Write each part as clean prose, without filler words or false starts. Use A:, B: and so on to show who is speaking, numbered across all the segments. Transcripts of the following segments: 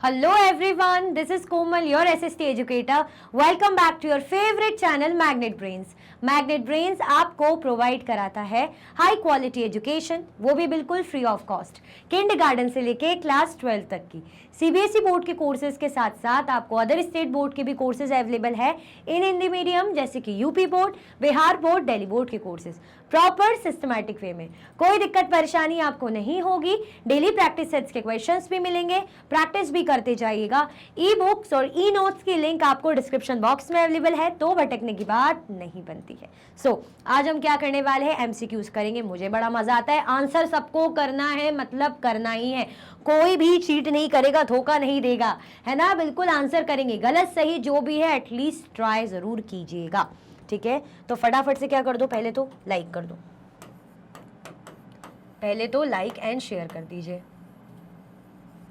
A: Hello everyone, this is Komal, your SST educator. Welcome back to your favorite channel Magnet Brains. Magnet brains आपको provide कराता है high quality education, वो भी बिल्कुल free of cost, kindergarten से लेके class 12 तक की सीबीएसई बोर्ड के कोर्सेज के साथ साथ आपको अदर स्टेट बोर्ड के भी कोर्सेज अवेलेबल है इन हिंदी मीडियम, जैसे कि UP board, Bihar board, Delhi board के कोर्सेज प्रॉपर सिस्टमैटिक वे में। कोई दिक्कत परेशानी आपको नहीं होगी। डेली प्रैक्टिस सेट्स के क्वेश्चंस भी मिलेंगे, प्रैक्टिस भी करते जाइएगा। ई बुक्स और ई नोट्स की लिंक आपको डिस्क्रिप्शन बॉक्स में अवेलेबल है, तो भटकने की बात नहीं बनती है। आज हम क्या करने वाले हैं, एमसीक्यूज करेंगे। मुझे बड़ा मजा आता है, आंसर सबको करना है, मतलब करना ही है। कोई भी चीट नहीं करेगा, धोखा नहीं देगा, है ना। बिल्कुल आंसर करेंगे, गलत सही जो भी है एटलीस्ट ट्राई जरूर कीजिएगा, ठीक है। तो फटाफट से क्या कर दो, पहले तो लाइक कर दो, पहले तो लाइक एंड शेयर कर दीजिए,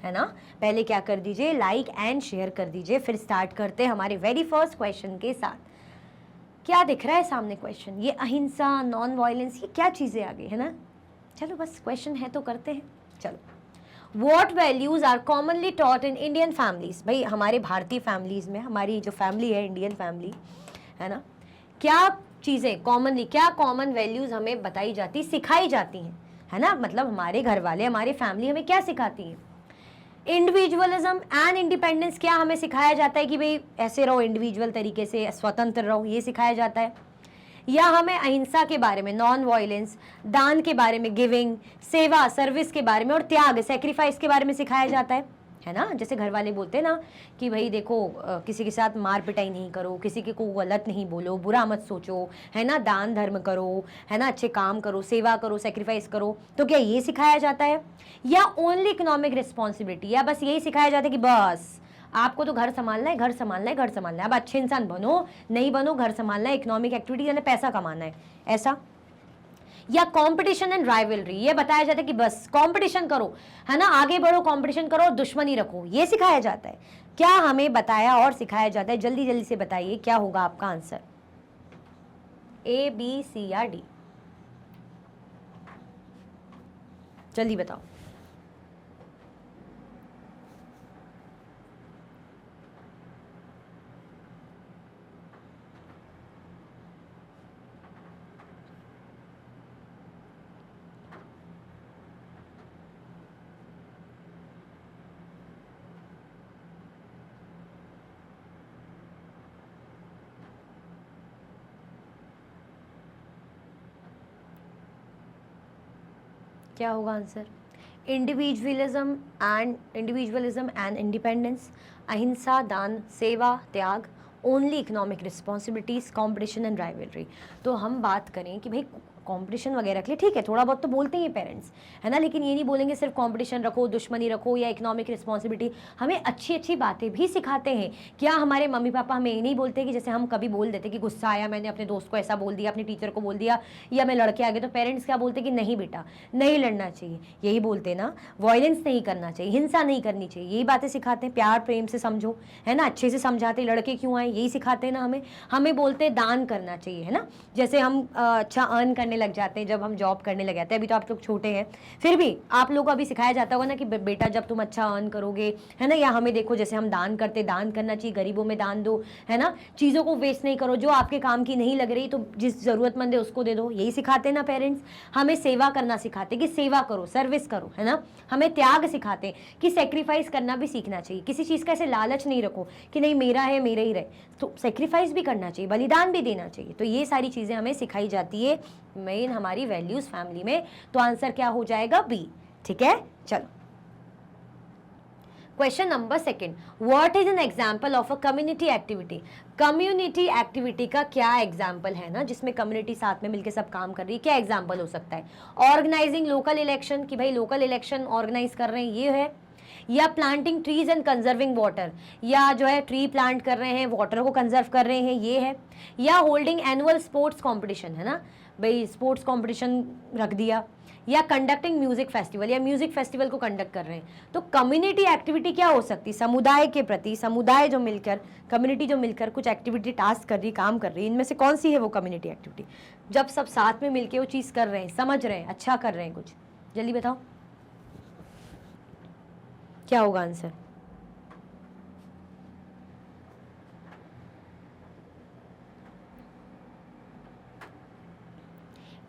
A: है ना। पहले क्या कर दीजिए, लाइक एंड शेयर कर दीजिए। फिर स्टार्ट करते हैं हमारे वेरी फर्स्ट क्वेश्चन के साथ। क्या दिख रहा है सामने क्वेश्चन, ये अहिंसा, नॉन वायलेंस, ये क्या चीजें आ गई, है ना। चलो बस क्वेश्चन है तो करते हैं। चलो, what values are commonly taught in Indian families. भाई हमारे भारतीय फैमिलीज में, हमारी जो फैमिली है इंडियन फैमिली, है ना, क्या चीजें कॉमनली, क्या कॉमन वैल्यूज हमें बताई जाती, सिखाई जाती हैं, है ना। मतलब हमारे घर वाले, हमारी फैमिली हमें क्या सिखाती है। इंडिविजुअलिज्म एंड इंडिपेंडेंस, क्या हमें सिखाया जाता है कि भाई ऐसे रहो, इंडिविजुअल तरीके से स्वतंत्र रहो, ये सिखाया जाता है। या हमें अहिंसा के बारे में, नॉन वायलेंस, दान के बारे में, गिविंग, सेवा, सर्विस के बारे में, और त्याग, सेक्रीफाइस के बारे में सिखाया जाता है ना। जैसे घर वाले बोलते हैं ना कि भाई देखो किसी के साथ मार पिटाई नहीं करो, किसी के को गलत नहीं बोलो, बुरा मत सोचो, है ना, दान धर्म करो, है ना, अच्छे काम करो, सेवा करो, सेक्रीफाइस करो। तो क्या ये सिखाया जाता है, या ओनली इकोनॉमिक रिस्पॉन्सिबिलिटी, या बस यही सिखाया जाता है कि बस आपको तो घर संभालना है, घर संभालना है, घर संभालना है, अब अच्छे इंसान बनो नहीं बनो, घर संभालना है, इकोनॉमिक एक्टिविटी यानी पैसा कमाना है, ऐसा। या कंपटीशन एंड राइवलरी, ये बताया जाता है कि बस कंपटीशन करो, है ना, आगे बढ़ो, कंपटीशन करो, दुश्मनी रखो, ये सिखाया जाता है। क्या हमें बताया और सिखाया जाता है, जल्दी जल्दी से बताइए क्या होगा आपका आंसर, ए, बी, सी या डी, जल्दी बताओ। क्या होगा आंसर, इंडिविजुअलिज्म एंड इंडिपेंडेंस, अहिंसा, दान, सेवा, त्याग, only economic responsibilities, competition and rivalry. तो हम बात करें कि भाई कंपटीशन वगैरह के लिए ठीक है, थोड़ा बहुत तो बोलते ही पेरेंट्स, है ना, लेकिन ये नहीं बोलेंगे सिर्फ कंपटीशन रखो, दुश्मनी रखो या इकोनॉमिक रिस्पॉन्सिबिलिटी। हमें अच्छी अच्छी बातें भी सिखाते हैं। क्या हमारे मम्मी पापा हमें ये नहीं बोलते कि जैसे हम कभी बोल देते कि गुस्सा आया, मैंने अपने दोस्त को ऐसा बोल दिया, अपने टीचर को बोल दिया, या मैं लड़के आ गए, तो पेरेंट्स क्या बोलते कि नहीं बेटा नहीं लड़ना चाहिए, यही बोलते ना, वायलेंस नहीं करना चाहिए, हिंसा नहीं करनी चाहिए, यही बातें सिखाते हैं। प्यार प्रेम से समझो, है ना, अच्छे से समझाते, लड़के क्यों आए यही सिखाते हैं ना हमें बोलते हैं दान करना चाहिए, है ना। जैसे हम अच्छा अर्न करने लग जाते हैं, जब हम जॉब करने लग जाते हैं, अभी तो आप लोग छोटे हैं, फिर भी आप लोगों को अभी सिखाया जाता होगा ना कि बेटा जब तुम अच्छा अर्न करोगे, है ना, या हमें देखो जैसे हम दान करते, दान करना चाहिए, गरीबों में दान दो, है ना, चीज़ों को वेस्ट नहीं करो, जो आपके काम की नहीं लग रही तो जिस जरूरतमंद है उसको दे दो, यही सिखाते हैं ना पेरेंट्स। हमें सेवा करना सिखाते कि सेवा करो, सर्विस करो, है ना। हमें त्याग सिखाते कि सेक्रीफाइस करना भी सीखना चाहिए, किसी चीज़ का ऐसे लालच नहीं रखो कि नहीं मेरा है मेरा ही रहे, तो सेक्रीफाइस भी करना चाहिए, बलिदान भी देना चाहिए। तो ये सारी चीज़ें हमें सिखाई जाती है मेन हमारी वैल्यूज फैमिली में। तो आंसर क्या हो जाएगा, बी, ठीक है। चलो, question number second, what is an example of a community activity. Community activity का क्या एग्जांपल है ना, जिसमें कम्युनिटी साथ में मिलकर सब काम कर रही है, क्या एग्जांपल हो सकता है। ऑर्गेनाइजिंग लोकल इलेक्शन, कि भाई लोकल इलेक्शन ऑर्गेनाइज कर रहे हैं, ये है। या planting trees and conserving water, या जो है ट्री प्लांट कर रहे हैं, वाटर को कंजर्व कर रहे हैं, ये है। या होल्डिंग एनुअल स्पोर्ट्स कॉम्पिटिशन, है ना, भाई स्पोर्ट्स कॉम्पिटिशन रख दिया। या कंडक्टिंग म्यूजिक फेस्टिवल, या म्यूजिक फेस्टिवल को कंडक्ट कर रहे हैं। तो कम्युनिटी एक्टिविटी क्या हो सकती है, समुदाय के प्रति, समुदाय जो मिलकर, कम्युनिटी जो मिलकर कुछ एक्टिविटी टास्क कर रही, काम कर रही है, इनमें से कौन सी है वो कम्युनिटी एक्टिविटी, जब सब साथ में मिलकर वो चीज़ कर रहे हैं, समझ रहे हैं, अच्छा कर रहे हैं कुछ। जल्दी बताओ क्या होगा आंसर।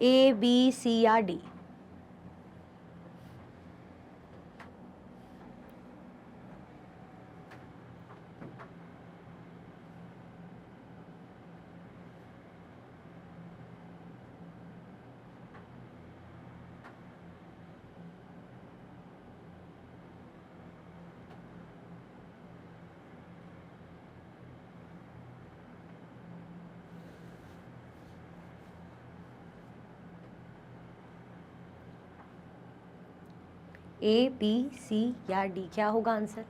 A: ए, बी, सी या डी? ए, बी, सी या डी, क्या होगा आंसर?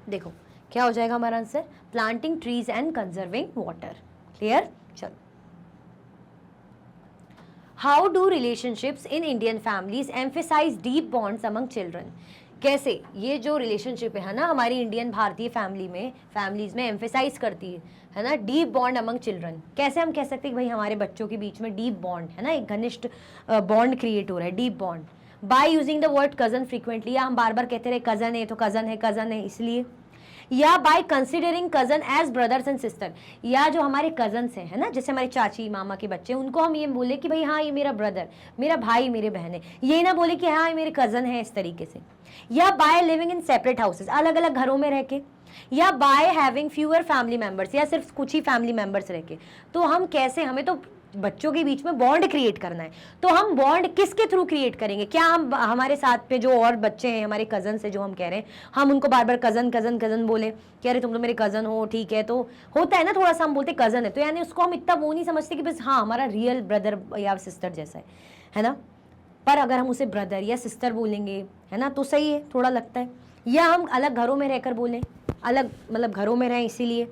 A: देखो क्या हो जाएगा हमारा answer, planting trees and conserving water. Clear? चलो, how do relationships in Indian families emphasize deep bonds among children? कैसे ये जो रिलेशनशिप है ना हमारी इंडियन भारतीय फैमिलीज में एम्फेसाइज करती है ना डीप बॉन्ड अमंग चिल्ड्रन? कैसे हम कह सकते हैं कि भाई हमारे बच्चों के बीच में डीप बॉन्ड है ना, एक घनिष्ठ बॉन्ड क्रिएट हो रहा है, deep bond, by using the word cousin frequently, या हम बार बार कहते रहे कजन है तो कजन है इसलिए, या by considering cousin as brothers and sister, या जो हमारे कजन्स हैं है ना, जैसे हमारे चाची मामा के बच्चे, उनको हम ये बोले कि भाई हाँ ये मेरा ब्रदर, मेरा भाई, मेरे बहन है, ये ना बोले कि हाँ ये मेरे कजन है, इस तरीके से। या by living in separate houses, अलग अलग घरों में रह के, या by having fewer family members, या सिर्फ कुछ ही फैमिली मेंबर्स रह के। तो हम कैसे, हमें तो बच्चों के बीच में बॉन्ड क्रिएट करना है, तो हम बॉन्ड किसके थ्रू क्रिएट करेंगे? क्या हम हमारे साथ पे जो और बच्चे हैं हमारे कजन से जो हम कह रहे हैं, हम उनको बार बार कजन कजन कजन बोले कि अरे तुम तो मेरे कजन हो, ठीक है, तो होता है ना थोड़ा सा हम बोलते कजन है, तो यानी उसको हम इतना वो नहीं समझते कि बस हाँ हमारा रियल ब्रदर या सिस्टर जैसा है ना। पर अगर हम उसे ब्रदर या सिस्टर बोलेंगे है ना तो सही है, थोड़ा लगता है। या हम अलग घरों में रहकर बोलें, अलग मतलब घरों में रहें इसीलिए,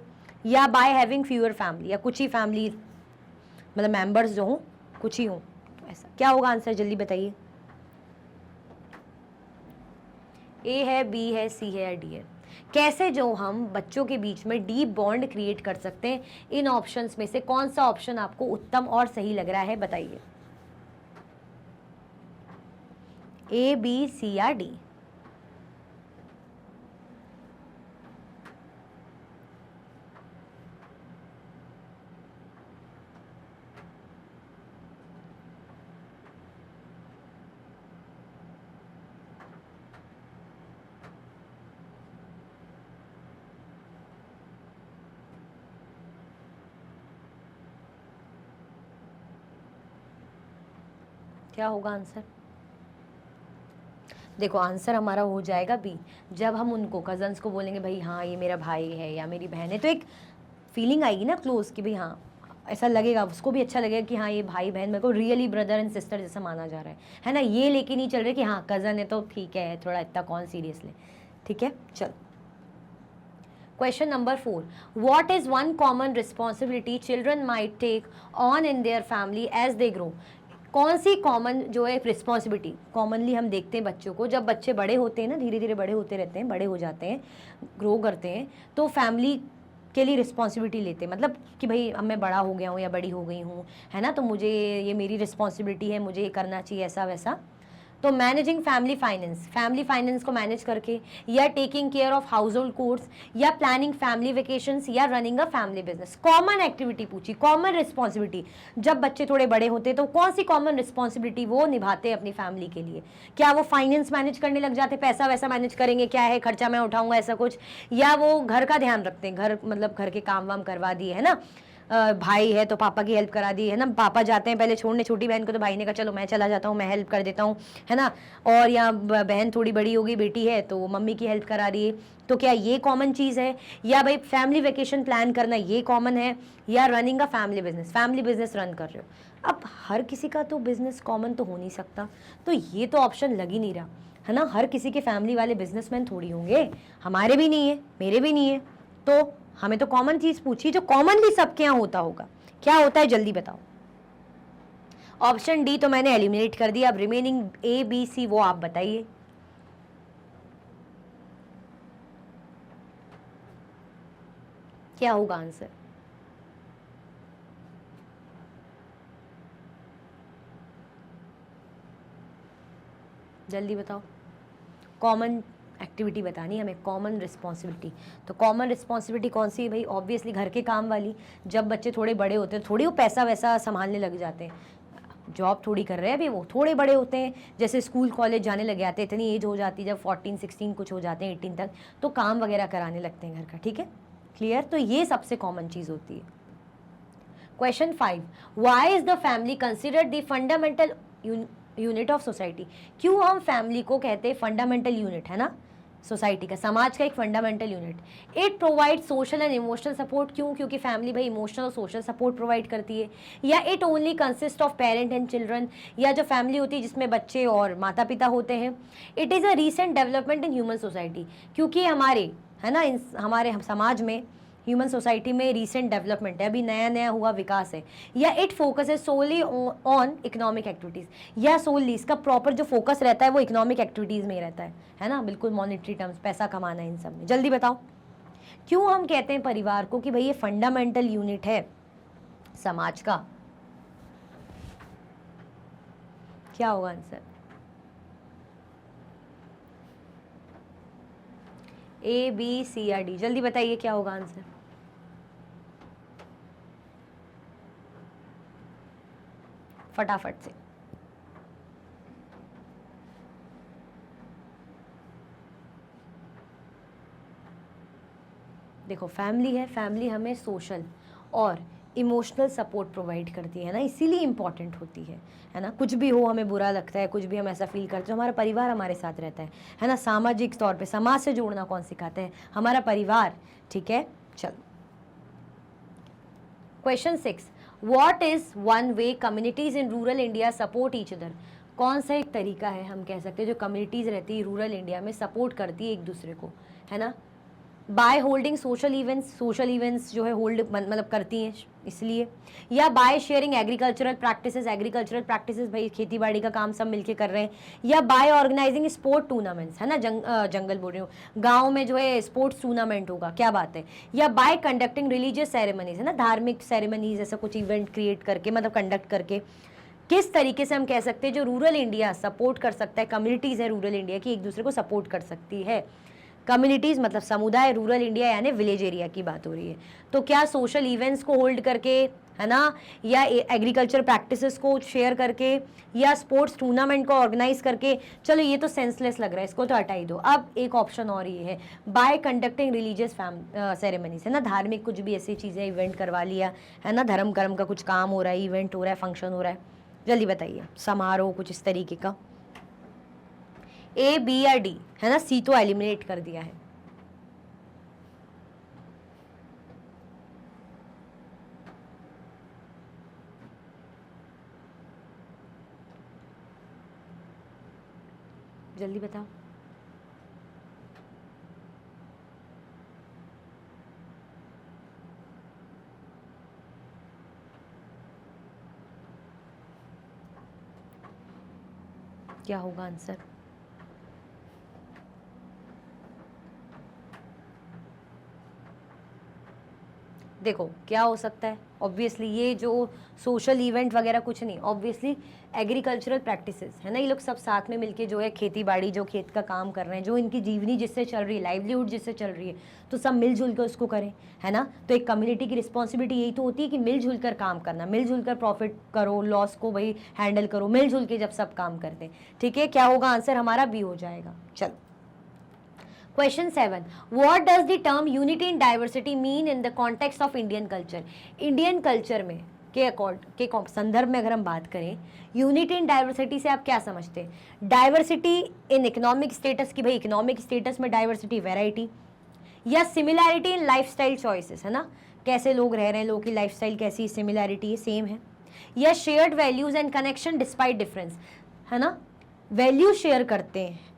A: या बाय हैविंग फ्यूअर फैमिली, या कुछ ही फैमिली मतलब मेंबर्स जो हों कुछ ही हों, तो ऐसा क्या होगा आंसर, जल्दी बताइए। ए है, बी है, सी है या डी है? कैसे जो हम बच्चों के बीच में डीप बॉन्ड क्रिएट कर सकते हैं, इन ऑप्शंस में से कौन सा ऑप्शन आपको उत्तम और सही लग रहा है, बताइए। ए, बी, सी या डी? क्या होगा आंसर? देखो आंसर हमारा हो जाएगा बी। जब हम उनको कजन्स को बोलेंगे भाई हाँ ये मेरा भाई है या मेरी बहन है, तो एक फीलिंग आएगी ना क्लोज की, भाई हाँ ऐसा लगेगा, उसको भी अच्छा लगेगा कि हाँ ये भाई बहन मेरे को रियली ब्रदर एंड सिस्टर जैसा माना जा रहा है ना, ये लेके नहीं चल रहे कि हाँ कज़न है तो ठीक है, थोड़ा इतना कौन सीरियस ले। ठीक है, चलो question number 4, what is one common responsibility children might take on in their family as they grow? कौन सी कॉमन जो है रिस्पॉन्सिबिलिटी कॉमनली हम देखते हैं बच्चों को, जब बच्चे बड़े होते हैं ना, धीरे धीरे बड़े होते रहते हैं, बड़े हो जाते हैं, ग्रो करते हैं, तो फैमिली के लिए रिस्पॉन्सिबिलिटी लेते हैं, मतलब कि भाई अब मैं बड़ा हो गया हूँ या बड़ी हो गई हूँ है ना, तो मुझे ये मेरी रिस्पॉन्सिबिलिटी है, मुझे ये करना चाहिए, ऐसा वैसा। तो मैनेजिंग फैमिली फाइनेंस को मैनेज करके, या taking care of house hold course, या प्लानिंग फैमिली वेकेशंस, या running a family business. Common activity पूछी, कॉमन रिस्पॉन्सिबिलिटी, जब बच्चे थोड़े बड़े होते हैं तो कौन सी कॉमन रिस्पॉन्सिबिलिटी वो निभाते हैं अपनी फैमिली के लिए? क्या वो फाइनेंस मैनेज करने लग जाते, पैसा वैसा मैनेज करेंगे, क्या है खर्चा मैं उठाऊंगा ऐसा कुछ, या वो घर का ध्यान रखते हैं, घर मतलब घर के काम वाम करवा दिए है ना, भाई है तो पापा की हेल्प करा दी है ना, पापा जाते हैं पहले छोड़ने छोटी बहन को, तो भाई ने कहा चलो मैं चला जाता हूँ, मैं हेल्प कर देता हूँ है ना, और या बहन थोड़ी बड़ी हो गई, बेटी है तो मम्मी की हेल्प करा रही है, तो क्या ये कॉमन चीज़ है? या भाई फैमिली वेकेशन प्लान करना ये कॉमन है, या रनिंग का फैमिली बिजनेस रन कर रहे हो? अब हर किसी का तो बिजनेस कॉमन तो हो नहीं सकता, तो ये तो ऑप्शन लग ही नहीं रहा है ना, हर किसी के फैमिली वाले बिजनेसमैन थोड़ी होंगे, हमारे भी नहीं है, मेरे भी नहीं है, तो हमें तो कॉमन चीज पूछी जो कॉमनली सबके यहाँ होता होगा, क्या होता है जल्दी बताओ। ऑप्शन डी तो मैंने एलिमिनेट कर दिया, अब रिमेनिंग ए बी सी वो आप बताइए। क्या होगा आंसर? जल्दी बताओ, कॉमन एक्टिविटी बतानी है हमें, कॉमन रिस्पॉन्सिबिलिटी। तो कॉमन रिस्पॉन्सिबिलिटी कौन सी है भाई? ऑब्वियसली घर के काम वाली। जब बच्चे थोड़े बड़े होते हैं थोड़ी वो पैसा वैसा संभालने लग जाते हैं, जॉब थोड़ी कर रहे हैं अभी, वो थोड़े बड़े होते हैं, जैसे स्कूल कॉलेज जाने लग जाते हैं, इतनी एज हो जाती है जब 14 16 कुछ हो जाते हैं 18 तक, तो काम वगैरह कराने लगते हैं घर का। ठीक है, क्लियर? तो ये सबसे कॉमन चीज़ होती है। Question 5, why is the family considered the fundamental unit of society? क्यों हम फैमिली को कहते हैं फंडामेंटल यूनिट, है ना, सोसाइटी का, समाज का एक fundamental unit. It provide social and emotional support. क्यों? क्योंकि फैमिली भाई इमोशनल और सोशल सपोर्ट प्रोवाइड करती है। या it only consist of parent and children, या जो फैमिली होती है जिसमें बच्चे और माता पिता होते हैं। It is a recent development in human society, क्योंकि हमारे, है ना, हमारे समाज में, ह्यूमन सोसाइटी में रिसेंट डेवलपमेंट है, अभी नया नया हुआ विकास है। या इट फोकस है सोली ऑन इकोनॉमिक एक्टिविटीज़, या सोली इसका प्रॉपर जो फोकस रहता है वो इकोनॉमिक एक्टिविटीज़ में ही रहता है ना, बिल्कुल मॉनेटरी टर्म्स, पैसा कमाना, इन सब में। जल्दी बताओ क्यों हम कहते हैं परिवार को कि भाई ये फंडामेंटल यूनिट है समाज का? क्या होगा आंसर? ए, बी, सी या डी? जल्दी बताइए क्या होगा आंसर। फटाफट से। देखो फैमिली है, फैमिली हमें सोशल और इमोशनल सपोर्ट प्रोवाइड करती है ना, इसीलिए इंपॉर्टेंट होती है ना। कुछ भी हो, हमें बुरा लगता है, कुछ भी हम ऐसा फील करते हैं, हमारा परिवार हमारे साथ रहता है ना। सामाजिक तौर पे समाज से जोड़ना कौन सिखाता है? हमारा परिवार। ठीक है, चलो question 6, what is one way communities in rural India support each other? कौन सा एक तरीका है हम कह सकते हैं जो कम्युनिटीज रहती है रूरल इंडिया में सपोर्ट करती है एक दूसरे को, है ना? By holding social events, social events जो है होल्ड मतलब करती हैं इसलिए। या by sharing agricultural practices, agricultural practices भाई खेती बाड़ी का काम सब मिलके कर रहे हैं। या बाय ऑर्गेनाइजिंग स्पोर्ट टूर्नामेंट्स, है ना, जंगल बोल रही हूँ, गाँव में जो है स्पोर्ट्स टूर्नामेंट होगा, क्या बात है। या बाय कंडक्टिंग रिलीजियस सेरेमनीज, है ना, धार्मिक सेरेमनीज, ऐसा कुछ इवेंट क्रिएट करके, मतलब कंडक्ट करके। किस तरीके से हम कह सकते हैं जो रूरल इंडिया सपोर्ट कर सकता है, कम्युनिटीज़ है रूरल इंडिया की एक दूसरे को सपोर्ट कर सकती है। कम्युनिटीज़ मतलब समुदाय, रूरल इंडिया यानी विलेज एरिया की बात हो रही है। तो क्या सोशल इवेंट्स को होल्ड करके, है ना, या एग्रीकल्चर प्रैक्टिसेस को शेयर करके, या स्पोर्ट्स टूर्नामेंट को ऑर्गेनाइज करके? चलो ये तो सेंसलेस लग रहा है, इसको तो हटा ही दो। अब एक ऑप्शन और ये है, बाय कंडक्टिंग रिलीजियस सेरेमनीज, है ना, धार्मिक कुछ भी ऐसी चीज़ें इवेंट करवा लिया, है ना, धर्म कर्म का कुछ काम हो रहा है, इवेंट हो रहा है, फंक्शन हो रहा है। जल्दी बताइए, समारोह कुछ इस तरीके का। ए, बी या डी? है ना, सी तो एलिमिनेट कर दिया है। जल्दी बताओ। क्या होगा आंसर? देखो क्या हो सकता है, ऑब्वियसली ये जो सोशल इवेंट वगैरह कुछ नहीं, ऑब्वियसली एग्रीकल्चरल प्रैक्टिसेस, है ना, ये लोग सब साथ में मिलके जो है खेती बाड़ी, जो खेत का काम कर रहे हैं, जो इनकी जीवनी जिससे चल रही है, लाइवलीहुड जिससे चल रही है, तो सब मिलजुल कर उसको करें, है ना। तो एक कम्युनिटी की रिस्पॉन्सिबिलिटी यही तो होती है कि मिलजुल कर काम करना, मिलजुल कर प्रॉफिट करो, लॉस को भाई हैंडल करो, मिलजुल के जब सब काम करते हैं। ठीक है, क्या होगा आंसर? हमारा बी हो जाएगा। चलो question 7, what does the term unity in diversity mean in the context of Indian culture? Indian culture में के संदर्भ में अगर हम बात करें, यूनिटी इन डाइवर्सिटी से आप क्या समझते हैं? डाइवर्सिटी इन इकोनॉमिक स्टेटस की, भाई इकोनॉमिक स्टेटस में डाइवर्सिटी, वेराइटी। या सिमिलैरिटी इन लाइफस्टाइल चॉइसेस, है ना, कैसे लोग रह रहे हैं, लोगों की लाइफस्टाइल कैसी, सिमिलैरिटी है, सेम है। या shared values and connection despite difference, है ना, वैल्यू शेयर करते हैं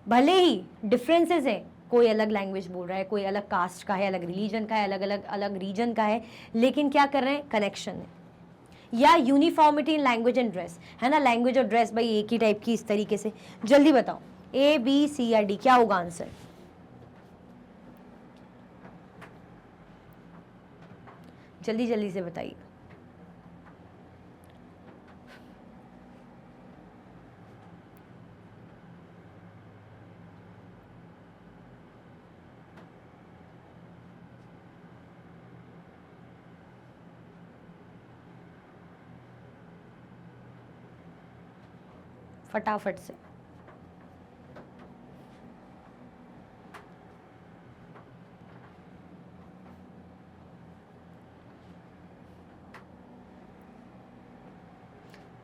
A: भले ही डिफरेंसेस है, कोई अलग लैंग्वेज बोल रहा है, कोई अलग कास्ट का है, अलग रिलीजन का है, अलग रीजन का है, लेकिन क्या कर रहे हैं? कनेक्शन है। या uniformity in language and dress, है ना, लैंग्वेज और ड्रेस भाई एक ही टाइप की इस तरीके से। जल्दी बताओ, ए, बी, सी या डी? क्या होगा आंसर? जल्दी जल्दी से बताइए। फटाफट से।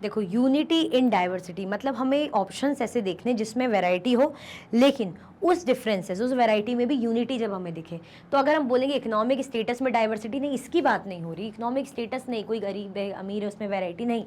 A: देखो, यूनिटी इन डाइवर्सिटी मतलब हमें ऑप्शंस ऐसे देखने जिसमें वैरायटी हो, लेकिन उस डिफरेंसेस, उस वैरायटी में भी यूनिटी जब हमें दिखे। तो अगर हम बोलेंगे इकोनॉमिक स्टेटस में डाइवर्सिटी, नहीं, इसकी बात नहीं हो रही। इकोनॉमिक स्टेटस नहीं, कोई गरीब है अमीर है उसमें वैरायटी नहीं।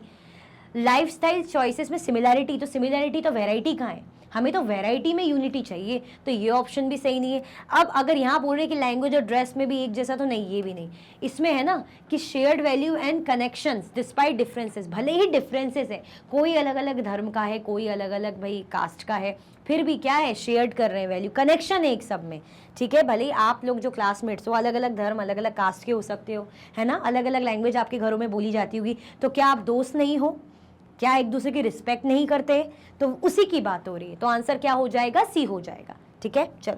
A: लाइफस्टाइल चॉइसेस में सिमिलैरिटी, तो सिमिलैरिटी तो वैरायटी कहाँ है, हमें तो वैरायटी में यूनिटी चाहिए, तो ये ऑप्शन भी सही नहीं है। अब अगर यहाँ बोल रहे हैं कि लैंग्वेज और ड्रेस में भी एक जैसा, तो नहीं, ये भी नहीं। इसमें है ना कि shared value and connections despite differences, भले ही डिफरेंसेस है, कोई अलग अलग धर्म का है, कोई अलग अलग भाई कास्ट का है, फिर भी क्या है, शेयर्ड कर रहे हैं वैल्यू, कनेक्शन है एक सब में, ठीक है। भले ही आप लोग जो क्लासमेट्स हो अलग अलग धर्म अलग अलग कास्ट के हो सकते हो, है ना, अलग अलग लैंग्वेज आपके घरों में बोली जाती होगी, तो क्या आप दोस्त नहीं हो, क्या एक दूसरे की रिस्पेक्ट नहीं करते, तो उसी की बात हो रही है। तो आंसर क्या हो जाएगा, सी हो जाएगा, ठीक है। चलो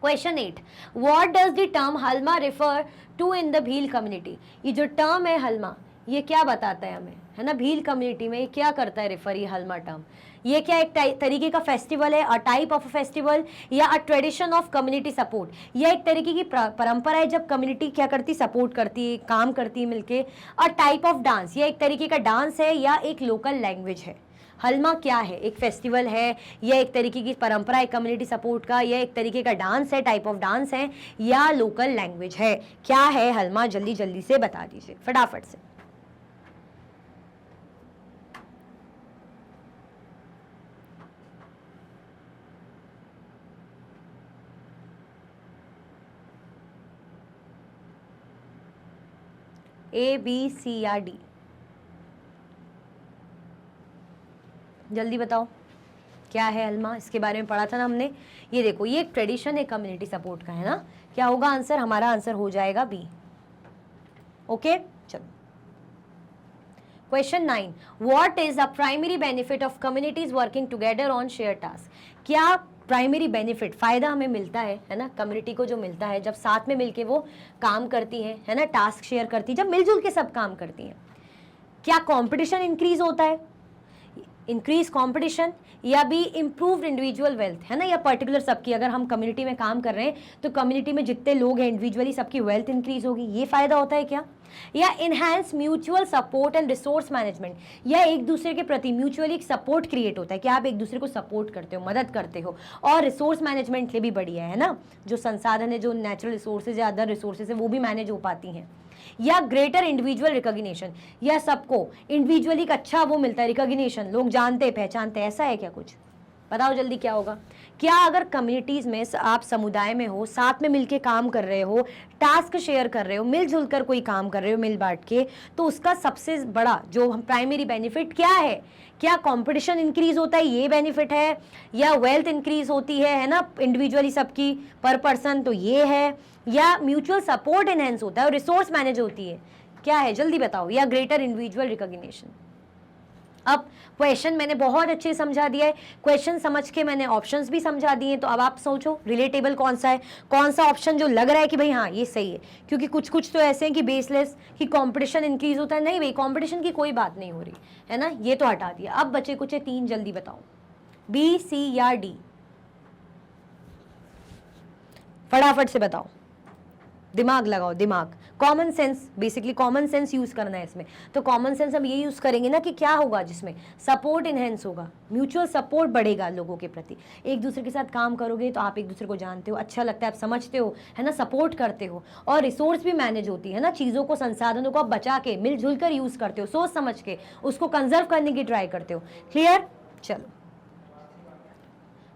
A: question 8, what does the term Halma refer to in the Bhil community. ये जो टर्म है हलमा, ये क्या बताता है हमें, है ना, भील कम्युनिटी में ये क्या करता है रेफर, ये हलमा टर्म, ये क्या एक तरीके का फेस्टिवल है, अ टाइप ऑफ फेस्टिवल, या अ ट्रेडिशन ऑफ कम्युनिटी सपोर्ट, या एक तरीके की परंपरा है जब कम्युनिटी क्या करती, सपोर्ट करती है, काम करती है मिलके, अ टाइप ऑफ डांस, या एक तरीके का डांस है, या एक लोकल लैंग्वेज है। हलमा क्या है, एक फेस्टिवल है, या एक तरीके की परंपरा है कम्युनिटी सपोर्ट का, या एक तरीके का डांस है, टाइप ऑफ डांस है, या लोकल लैंग्वेज है, क्या है हलमा, जल्दी जल्दी से बता दीजिए फटाफट से। ए, बी, सी या डी, जल्दी बताओ क्या है हलमा, इसके बारे में पढ़ा था ना हमने। ये देखो, ये एक ट्रेडिशन है कम्युनिटी सपोर्ट का, है ना। क्या होगा आंसर, हमारा आंसर हो जाएगा बी। ओके, चलो question 9, what is the primary benefit of communities working together on share task. क्या प्राइमरी बेनिफिट, फायदा हमें मिलता है ना, कम्युनिटी को जो मिलता है जब साथ में मिलके वो काम करती है ना, टास्क शेयर करती है, जब मिलजुल के सब काम करती हैं। क्या कंपटीशन इंक्रीज होता है, इंक्रीज कंपटीशन, या भी इम्प्रूव्ड इंडिविजुअल वेल्थ, है ना, या पर्टिकुलर सबकी, अगर हम कम्युनिटी में काम कर रहे हैं तो कम्युनिटी में जितने लोग हैं इंडिविजुअली सबकी वेल्थ इंक्रीज होगी, ये फायदा होता है क्या। या enhance mutual support and resource management, या एक दूसरे के प्रति म्यूचुअली सपोर्ट क्रिएट होता है कि आप एक दूसरे को सपोर्ट करते हो, मदद करते हो, और रिसोर्स मैनेजमेंट के भी बढ़िया है ना, जो संसाधन है, जो नेचुरल रिसोर्सेज या अदर रिसोर्सेज है वो भी मैनेज हो पाती हैं। या ग्रेटर इंडिविजुअल रिकॉग्निशन, या सबको इंडिविजुअली का अच्छा वो मिलता है, रिकॉग्निशन, लोग जानते पहचानते, ऐसा है क्या कुछ, बताओ जल्दी क्या होगा। क्या अगर कम्युनिटीज में आप समुदाय में हो, साथ में मिलके काम कर रहे हो, टास्क शेयर कर रहे हो, मिलजुल कर कोई काम कर रहे हो मिल बांट के, तो उसका सबसे बड़ा जो हम प्राइमरी बेनिफिट क्या है, क्या कंपटीशन इंक्रीज होता है, ये बेनिफिट है, या वेल्थ इंक्रीज होती है ना, इंडिविजुअली सबकी पर पर्सन, तो ये है, या म्यूचुअल सपोर्ट एनहेंस होता है और रिसोर्स मैनेज होती है, क्या है जल्दी बताओ, या ग्रेटर इंडिविजुअल रिकॉग्निशन। अब क्वेश्चन मैंने बहुत अच्छे समझा दिया है, क्वेश्चन समझ के मैंने ऑप्शंस भी समझा दिए, तो अब आप सोचो रिलेटेबल कौन सा है, कौन सा ऑप्शन जो लग रहा है कि भाई हाँ ये सही है, क्योंकि कुछ कुछ तो ऐसे हैं कि बेसलेस, कि कंपटीशन इंक्रीज होता है, नहीं भाई कंपटीशन की कोई बात नहीं हो रही है ना, ये तो हटा दिया। अब बचे कुछ 3, जल्दी बताओ, बी, सी या डी, फटाफट से बताओ, दिमाग लगाओ, दिमाग, common sense, basically common sense use करना है इसमें। तो कॉमन सेंस हम ये यूज करेंगे ना कि क्या होगा, जिसमें सपोर्ट इनहेंस होगा, म्यूचुअल सपोर्ट बढ़ेगा लोगों के प्रति, एक दूसरे के साथ काम करोगे तो आप एक दूसरे को जानते हो, अच्छा लगता है, आप समझते हो, है ना, सपोर्ट करते हो, और रिसोर्स भी मैनेज होती है ना, चीज़ों को, संसाधनों को आप बचा के मिलजुल कर यूज करते हो, सोच समझ के उसको कंजर्व करने की ट्राई करते हो। क्लियर, चलो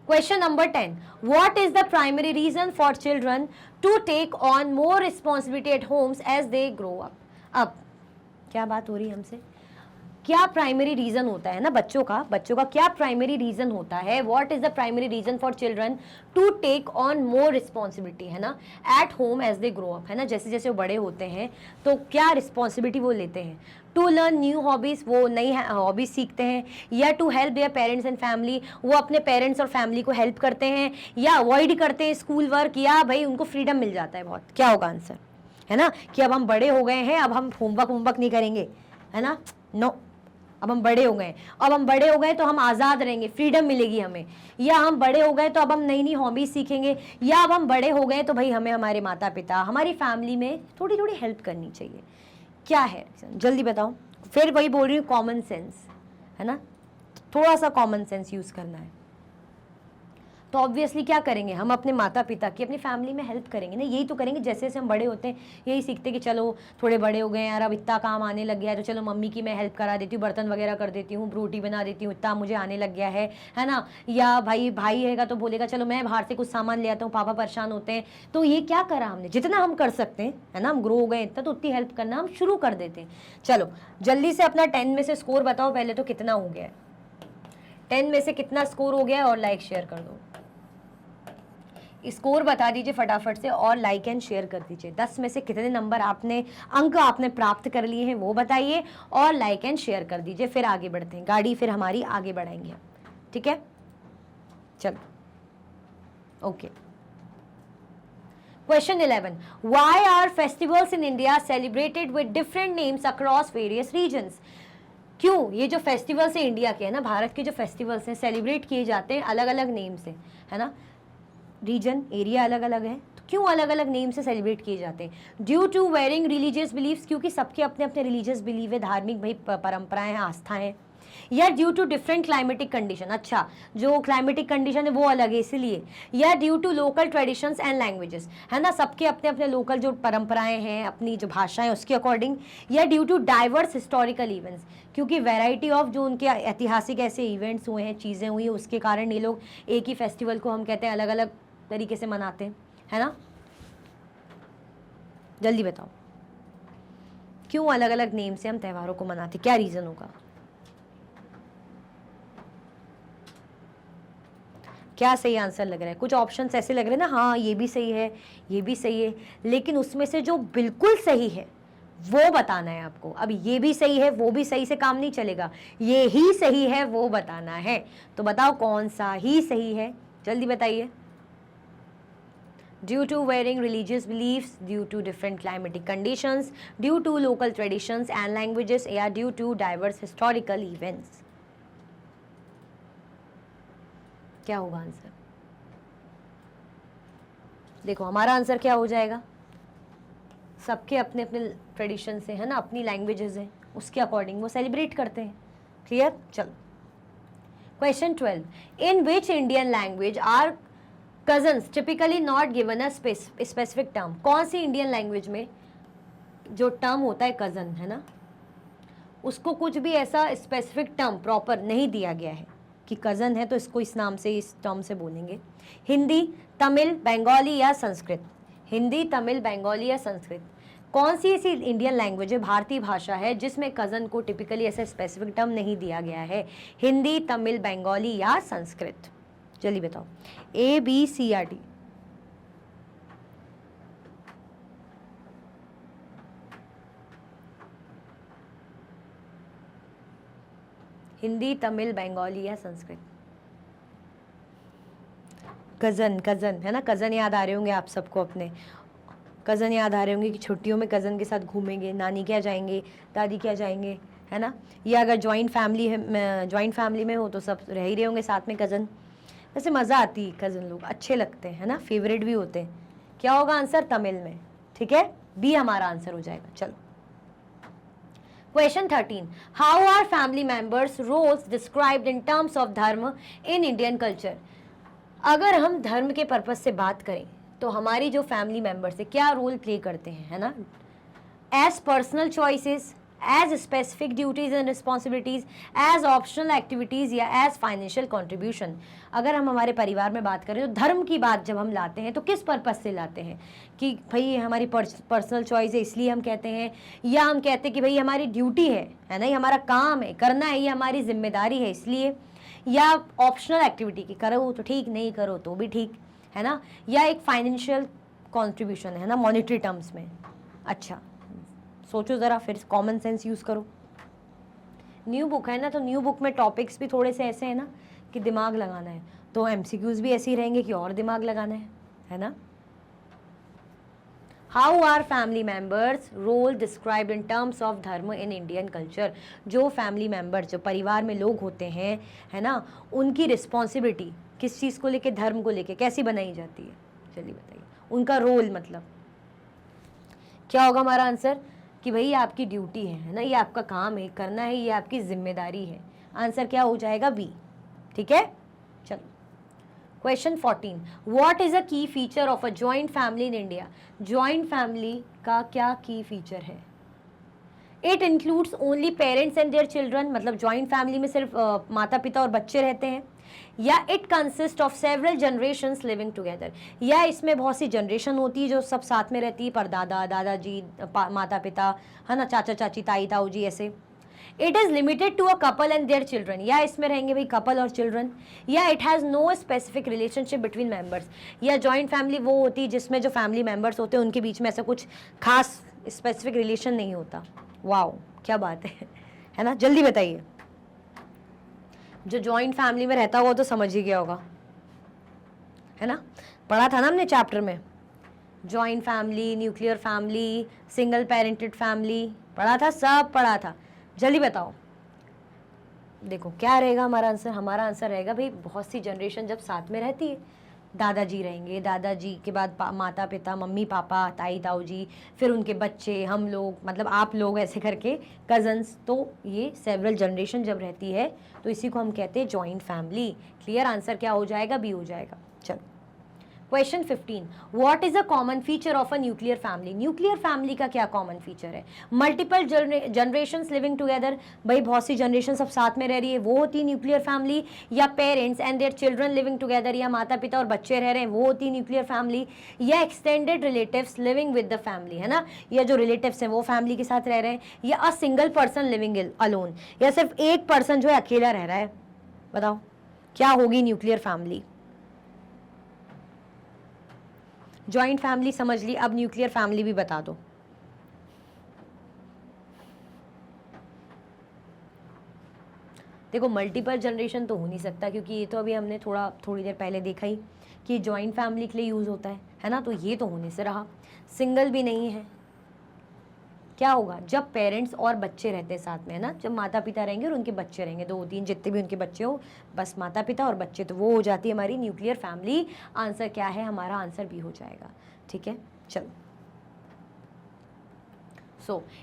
A: question number 10, what is the primary reason for children to take on more responsibility at homes as they grow up। अब क्या बात हो रही है हमसे, क्या प्राइमरी रीजन होता है ना बच्चों का क्या प्राइमरी रीजन होता है, what is the primary reason for children to take on more responsibility, है ना, at home as they grow up, है ना, जैसे जैसे वो बड़े होते हैं तो क्या रिस्पॉन्सिबिलिटी वो लेते हैं, टू लर्न न्यू हॉबीज, वो नई हॉबीज सीखते हैं, या to help their parents and family, वो अपने पेरेंट्स और फैमिली को हेल्प करते हैं, या अवॉइड करते हैं स्कूल वर्क, या भाई उनको फ्रीडम मिल जाता है बहुत। क्या होगा आंसर, है ना, कि अब हम बड़े हो गए हैं, अब हम होमवर्क नहीं करेंगे, है ना, नो, अब हम बड़े हो गए, अब हम बड़े हो गए तो हम आज़ाद रहेंगे, फ्रीडम मिलेगी हमें, या हम बड़े हो गए तो अब हम नई नई हॉबीज सीखेंगे, या अब हम बड़े हो गए तो भाई हमें हमारे माता पिता, हमारी फैमिली में थोड़ी थोड़ी हेल्प करनी चाहिए। क्या है, जल्दी बताओ। फिर वही बोल रही हूँ, कॉमन सेंस, है ना, थोड़ा सा कॉमन सेंस यूज़ करना है। तो ऑब्वियसली क्या करेंगे हम, अपने माता पिता की, अपनी फैमिली में हेल्प करेंगे ना, यही तो करेंगे। जैसे जैसे हम बड़े होते हैं यही सीखते हैं कि चलो थोड़े बड़े हो गए यार, अब इतना काम आने लग गया है तो चलो मम्मी की मैं हेल्प करा देती हूँ, बर्तन वगैरह कर देती हूँ, रोटी बना देती हूँ, इतना मुझे आने लग गया है ना। या भाई हैगा तो बोलेगा चलो मैं बाहर से कुछ सामान ले आता हूँ, पापा परेशान होते हैं। तो ये क्या करा हमने, जितना हम कर सकते हैं, है ना, हम ग्रो हो गए इतना तो उतनी हेल्प करना हम शुरू कर देते हैं। चलो जल्दी से अपना 10 में से स्कोर बताओ पहले तो, कितना हो गया है 10 में से कितना स्कोर हो गया है, और लाइक शेयर कर दो। स्कोर बता दीजिए फटाफट से और लाइक एंड शेयर कर दीजिए। 10 में से कितने नंबर अंक आपने प्राप्त कर लिए हैं वो बताइए, और लाइक एंड शेयर कर दीजिए। फिर आगे बढ़ते हैं, गाड़ी फिर हमारी आगे बढ़ाएंगे, ठीक है। चलो okay. Question 11, why are festivals in India celebrated with different names across various regions. क्यों ये जो फेस्टिवल्स है इंडिया के, है ना, भारत के जो फेस्टिवल्स हैं सेलिब्रेट किए जाते हैं अलग अलग नेम से, है ना, रीजन एरिया अलग अलग है तो क्यों अलग अलग नेम से सेलिब्रेट किए जाते हैं। Due to varying religious believes, क्योंकि सबके अपने अपने रिलीजियस बिलीव है, धार्मिक भाई परंपराएं हैं, आस्थाएं हैं। या due to different climatic condition, अच्छा जो क्लाइमेटिक कंडीशन है वो अलग है इसलिए। या due to local traditions and languages, है ना, सबके अपने अपने लोकल जो परंपराएं हैं, अपनी जो भाषाएं उसके अकॉर्डिंग। या due to diverse historical events, क्योंकि वैरायटी ऑफ जो उनके ऐतिहासिक ऐसे इवेंट्स हुए हैं, चीज़ें हुई हैं, उसके कारण ये लोग एक ही फेस्टिवल को हम कहते हैं अलग अलग तरीके से मनाते हैं, है ना। जल्दी बताओ क्यों अलग अलग नेम से हम त्योहारों को मनाते, क्या रीजन होगा। क्या सही आंसर लग रहा है, कुछ ऑप्शंस ऐसे लग रहे हैं ना, हाँ ये भी सही है ये भी सही है, लेकिन उसमें से जो बिल्कुल सही है वो बताना है आपको। अब ये भी सही है वो भी सही से काम नहीं चलेगा, ये ही सही है वो बताना है। तो बताओ कौन सा ही सही है, जल्दी बताइए। Due to varying religious beliefs, due to different climatic conditions, due to local traditions and languages, या due to diverse historical events। क्या होगा आंसर, देखो हमारा आंसर क्या हो जाएगा, सबके अपने अपने ट्रेडिशन से, है ना, अपनी लैंग्वेजेस हैं, उसके अकॉर्डिंग वो सेलिब्रेट करते हैं। क्लियर। चलो question 12, in which Indian language are cousins typically not given a specific term. कौन सी इंडियन लैंग्वेज में जो टर्म होता है कजन, है ना, उसको कुछ भी ऐसा स्पेसिफिक टर्म प्रॉपर नहीं दिया गया है कि कजन है तो इसको इस नाम से, इस टर्म से बोलेंगे। हिंदी, तमिल, बंगाली या संस्कृत। हिंदी, तमिल, बंगाली या संस्कृत। कौन सी ऐसी इंडियन लैंग्वेज है, भारतीय भाषा है, जिसमें कजन को टिपिकली ऐसा स्पेसिफिक टर्म नहीं दिया गया है। हिंदी, तमिल, बंगाली या संस्कृत। जल्दी बताओ, ए बी सी या डी। हिंदी, तमिल, बंगाली या संस्कृत। कज़न, कज़न, है ना, कज़न याद आ रहे होंगे आप सबको, अपने कज़न याद आ रहे होंगे कि छुट्टियों में कज़न के साथ घूमेंगे, नानी क्या जाएंगे, दादी क्या जाएंगे, है ना। या अगर जॉइंट फैमिली है, जॉइंट फैमिली में हो तो सब रह ही रहे होंगे साथ में कज़न। वैसे मज़ा आती है, कज़न लोग अच्छे लगते हैं, है ना, फेवरेट भी होते हैं। क्या होगा आंसर, तमिल में, ठीक है, बी हमारा आंसर हो जाएगा। चलो question 13, how are family members roles described in terms of dharma in Indian culture. अगर हम धर्म के पर्पज से बात करें तो हमारी जो फैमिली मेंबर्स है क्या रोल प्ले करते हैं, है ना, as personal choices, as specific duties and responsibilities, as optional activities या एज फाइनेंशियल कंट्रीब्यूशन। अगर हम हमारे परिवार में बात करें तो धर्म की बात जब हम लाते हैं तो किस पर्पज से लाते हैं, कि भाई ये हमारी पर्सनल चॉइस है इसलिए हम कहते हैं, या हम कहते हैं कि भाई हमारी ड्यूटी है ना, ये हमारा काम है, करना है, ये हमारी जिम्मेदारी है इसलिए, या ऑप्शनल एक्टिविटी की करो तो ठीक, नहीं करो तो भी ठीक, है ना, या एक फाइनेंशियल कॉन्ट्रीब्यूशन, है ना, मॉनेटरी टर्म्स में। अच्छा सोचो ज़रा, फिर कॉमन सेंस यूज़ करो। न्यू बुक है ना, तो न्यू बुक में टॉपिक्स भी थोड़े से ऐसे हैं ना कि दिमाग लगाना है, तो एमसीक्यूज़ भी ऐसे ही रहेंगे कि और दिमाग लगाना है ना। How are family members role described in terms of dharma in Indian culture. जो फैमिली मेंबर्स, जो परिवार में लोग होते हैं, है ना, उनकी रिस्पॉन्सिबिलिटी किस चीज़ को लेके, धर्म को लेके कैसी बनाई जाती है, चलिए बताइए। उनका रोल मतलब क्या होगा हमारा आंसर, कि भाई आपकी ड्यूटी है ना, ये आपका काम है, करना है, ये आपकी जिम्मेदारी है। आंसर क्या हो जाएगा, बी। ठीक है, चलो क्वेश्चन 14, व्हाट इज अ की feature of a joint family in India. Joint family का क्या की फीचर है। It includes only parents and their children, मतलब जॉइंट फैमिली में सिर्फ माता पिता और बच्चे रहते हैं, या it consist of several generations living together, या इसमें बहुत सी जनरेशन होती है जो सब साथ में रहती है, परदादा दादाजी माता पिता, है ना, चाचा चाची ताई ताऊ जी ऐसे। It is limited to a couple and their children, या इसमें रहेंगे भाई कपल और चिल्ड्रन, या it has no specific relationship between members, या जॉइंट फैमिली वो होती है जिसमें जो फैमिली मेंबर्स होते हैं उनके बीच में ऐसा कुछ खास स्पेसिफिक रिलेशन नहीं होता। वाओ, क्या बात है ना, जल्दी बताइए। जो जॉइंट फैमिली में रहता होगा तो समझ ही गया होगा, है ना, पढ़ा था ना हमने चैप्टर में, joint family, nuclear family, single parented family, पढ़ा था, सब पढ़ा था। जल्दी बताओ, देखो क्या रहेगा हमारा आंसर। हमारा आंसर रहेगा भाई बहुत सी जनरेशन जब साथ में रहती है, दादाजी रहेंगे, दादाजी के बाद माता पिता, मम्मी पापा, ताई ताऊ जी, फिर उनके बच्चे, हम लोग, मतलब आप लोग, ऐसे करके कजन्स, तो ये सेवरल जनरेशन जब रहती है तो इसी को हम कहते हैं जॉइंट फैमिली। क्लियर, आंसर क्या हो जाएगा, बी हो जाएगा। चलो question 15, what is a common feature of a nuclear family. Nuclear family का क्या कॉमन फीचर है। मल्टीपल जनरेशंस लिविंग टुगेदर, भाई बहुत सी जनरेशन सब साथ में रह रही है, वो होती है न्यूक्लियर फैमिली, या parents and their children living together, या माता पिता और बच्चे रह रहे हैं, वो होती है न्यूक्लियर फैमिली, या extended relatives living with the family, है ना, या जो रिलेटिव्स हैं वो फैमिली के साथ रह रहे हैं, या a single person living alone, या सिर्फ एक पर्सन जो है अकेला रह रहा है। बताओ क्या होगी न्यूक्लियर फैमिली। जॉइंट फैमिली समझ ली, अब न्यूक्लियर फैमिली भी बता दो। देखो मल्टीपल जनरेशन तो हो नहीं सकता, क्योंकि ये तो अभी हमने थोड़ी देर पहले देखा ही कि जॉइंट फैमिली के लिए यूज होता है ना, तो ये तो होने से रहा। सिंगल भी नहीं है। क्या होगा, जब पेरेंट्स और बच्चे रहते हैं साथ में, है ना, जब माता पिता रहेंगे और उनके बच्चे रहेंगे, 2-3 जितने भी उनके बच्चे हो, बस माता पिता और बच्चे, तो वो हो जाती है हमारी न्यूक्लियर फैमिली। आंसर क्या है, हमारा आंसर भी हो जाएगा। ठीक है, चलो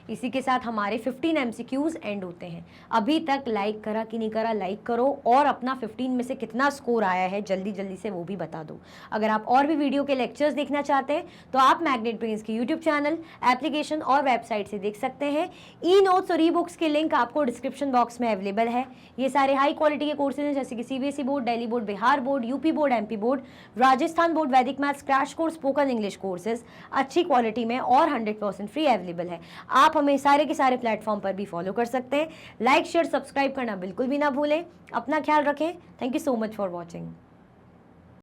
A: इसी के साथ हमारे 15 MCQs एंड होते हैं। अभी तक लाइक करा कि नहीं करा, लाइक करो, और अपना 15 में से कितना स्कोर आया है जल्दी जल्दी से वो भी बता दो। अगर आप और भी वीडियो के लेक्चर्स देखना चाहते हैं तो आप मैग्नेट ब्रेन्स के यूट्यूब चैनल, एप्लीकेशन और वेबसाइट से देख सकते हैं। ई नोट्स और ई बुक्स के लिंक आपको डिस्क्रिप्शन बॉक्स में अवेलेबल है। ये सारे हाई क्वालिटी के कोर्सेज हैं, जैसे कि CBSE board, Delhi board, Bihar board, UP board, MP board, Rajasthan board, वैदिक maths, crash course, spoken English courses अच्छी क्वालिटी में और 100% फ्री अवेलेबल है। आप हमें सारे के सारे प्लेटफॉर्म पर भी फॉलो कर सकते हैं। लाइक शेयर सब्सक्राइब करना बिल्कुल भी ना भूलें। अपना ख्याल रखें। Thank you so much for watching.